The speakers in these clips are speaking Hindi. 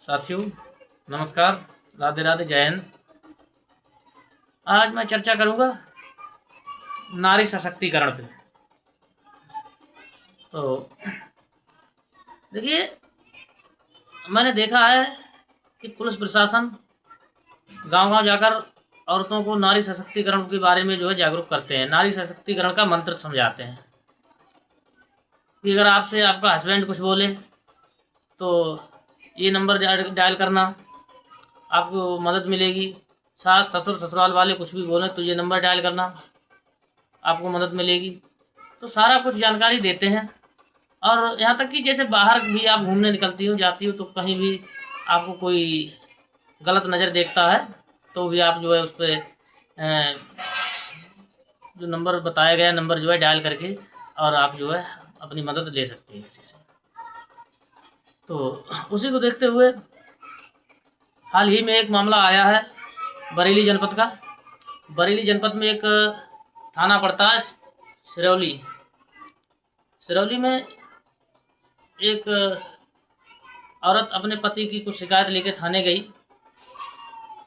साथियों नमस्कार, राधे राधे, जय हिंद। आज मैं चर्चा करूंगा नारी सशक्तिकरण पे। तो देखिए, मैंने देखा है कि पुलिस प्रशासन गांव-गांव जाकर औरतों को नारी सशक्तिकरण के बारे में जागरूक करते हैं। नारी सशक्तिकरण का मंत्र समझाते हैं कि अगर आपसे आपका हस्बैंड कुछ बोले तो ये नंबर डायल करना, आपको मदद मिलेगी। सास ससुर ससुराल वाले कुछ भी बोलें तो ये नंबर डायल करना, आपको मदद मिलेगी। तो सारा कुछ जानकारी देते हैं। और यहाँ तक कि जैसे बाहर भी आप घूमने निकलती हो जाती हो तो कहीं भी आपको कोई गलत नज़र देखता है तो भी आप उस पर जो नंबर बताया गया नंबर डायल करके और आप अपनी मदद ले सकते हैं किसी से। तो उसी को देखते हुए हाल ही में एक मामला आया है बरेली जनपद का। बरेली जनपद में एक थाना पड़ता है सिरौली। सिरौली में एक औरत अपने पति की कुछ शिकायत लेकर थाने गई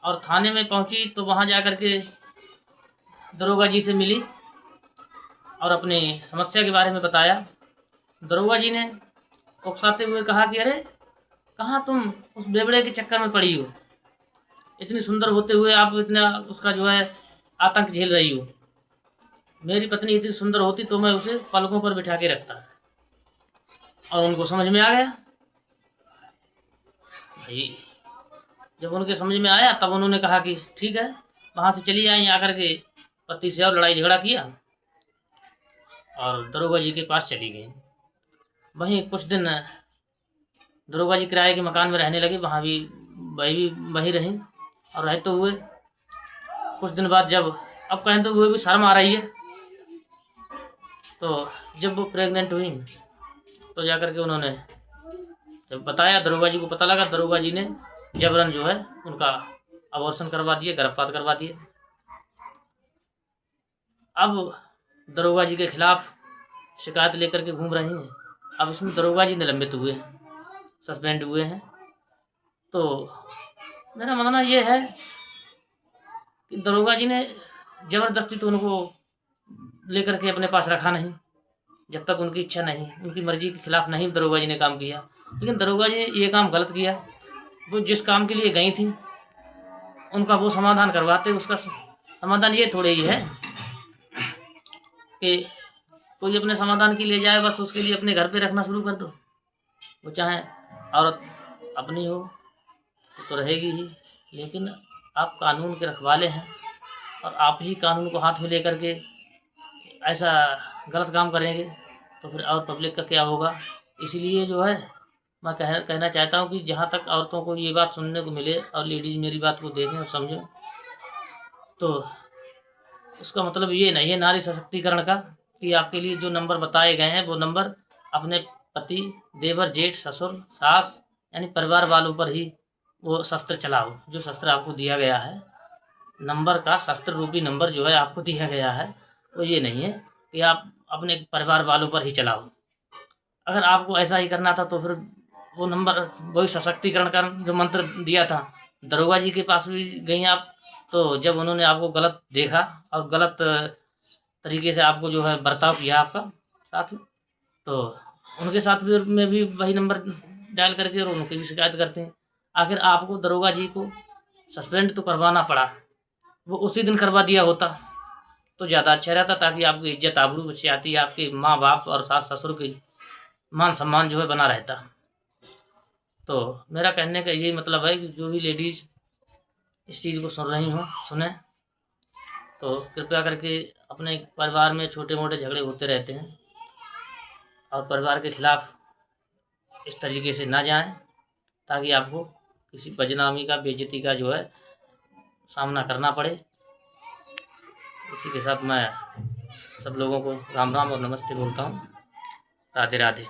और थाने में पहुंची तो वहां जाकर के दरोगा जी से मिली और अपनी समस्या के बारे में बताया। दरोगा जी ने उकसाते हुए कहा कि अरे कहाँ तुम उस बेवड़े के चक्कर में पड़ी हो, इतनी सुंदर होते हुए आप इतना उसका आतंक झेल रही हो। मेरी पत्नी इतनी सुंदर होती तो मैं उसे पलकों पर बिठा के रखता। और उनको समझ में आ गया भाई। जब उनके समझ में आया तब उन्होंने कहा कि ठीक है, वहाँ से चली आई। आकर के पति से और लड़ाई झगड़ा किया और दरोगा जी के पास चली गई। वहीं कुछ दिन दरोगा जी किराए के मकान में रहने लगे, वहाँ भी वही रहीं और रहते हुए कुछ दिन बाद जब अब कहें तो हुए भी शर्म आ रही है, तो जब वो प्रेग्नेंट हुई तो जाकर के उन्होंने जब बताया, दरोगा जी को पता लगा, दरोगा जी ने जबरन उनका अबॉर्शन करवा दिए, गर्भपात करवा दिए। अब दरोगा जी के खिलाफ शिकायत लेकर के घूम रही हैं। अब इसमें दरोगा जी निलंबित हुए हैं, सस्पेंड हुए हैं। तो मेरा मानना ये है कि दरोगा जी ने ज़बरदस्ती तो उनको लेकर के अपने पास रखा नहीं, जब तक उनकी इच्छा नहीं, उनकी मर्जी के खिलाफ नहीं दरोगा जी ने काम किया। लेकिन दरोगा जी ने ये काम गलत किया। वो जिस काम के लिए गई थी उनका वो समाधान करवाते। उसका समाधान ये थोड़े ही है कि कोई अपने समाधान के लिए जाए, बस उसके लिए अपने घर पे रखना शुरू कर दो। वो चाहे औरत अपनी हो तो रहेगी ही, लेकिन आप कानून के रखवाले हैं और आप ही कानून को हाथ में लेकर के ऐसा गलत काम करेंगे तो फिर और पब्लिक का क्या होगा। इसलिए मैं कहना चाहता हूँ कि जहाँ तक औरतों को ये बात सुनने को मिले और लेडीज़ मेरी बात को देखें और समझें, तो उसका मतलब ये नहीं है नारी सशक्तिकरण का कि आपके लिए जो नंबर बताए गए हैं वो नंबर अपने पति, देवर, जेठ, ससुर, सास यानी परिवार वालों पर ही वो शस्त्र चलाओ। जो शस्त्र आपको दिया गया है, नंबर का शस्त्र रूपी नंबर आपको दिया गया है, वो ये नहीं है कि आप अपने परिवार वालों पर ही चलाओ। अगर आपको ऐसा ही करना था तो फिर वो नंबर, वही सशक्तिकरण का जो मंत्र दिया था, दरोगा जी के पास भी गई आप, तो जब उन्होंने आपको गलत देखा और गलत तरीके से आपको बर्ताव किया आपका साथ में, तो उनके साथ भी में भी वही नंबर डायल करके और उनकी भी शिकायत करते हैं। आखिर आपको दरोगा जी को सस्पेंड तो करवाना पड़ा, वो उसी दिन करवा दिया होता तो ज़्यादा अच्छा रहता, ताकि आपकी इज्जत आबरू बची आती, आपके माँ बाप और सास ससुर की मान सम्मान बना रहता। तो मेरा कहने का यही मतलब है कि जो भी लेडीज़ इस चीज़ को सुन रही हों, सुने तो कृपया करके अपने परिवार में छोटे मोटे झगड़े होते रहते हैं और परिवार के खिलाफ इस तरीके से ना जाएं, ताकि आपको किसी बदनामी का, बेइज्जती का सामना करना पड़े। इसी के साथ मैं सब लोगों को राम राम और नमस्ते बोलता हूँ। राधे राधे।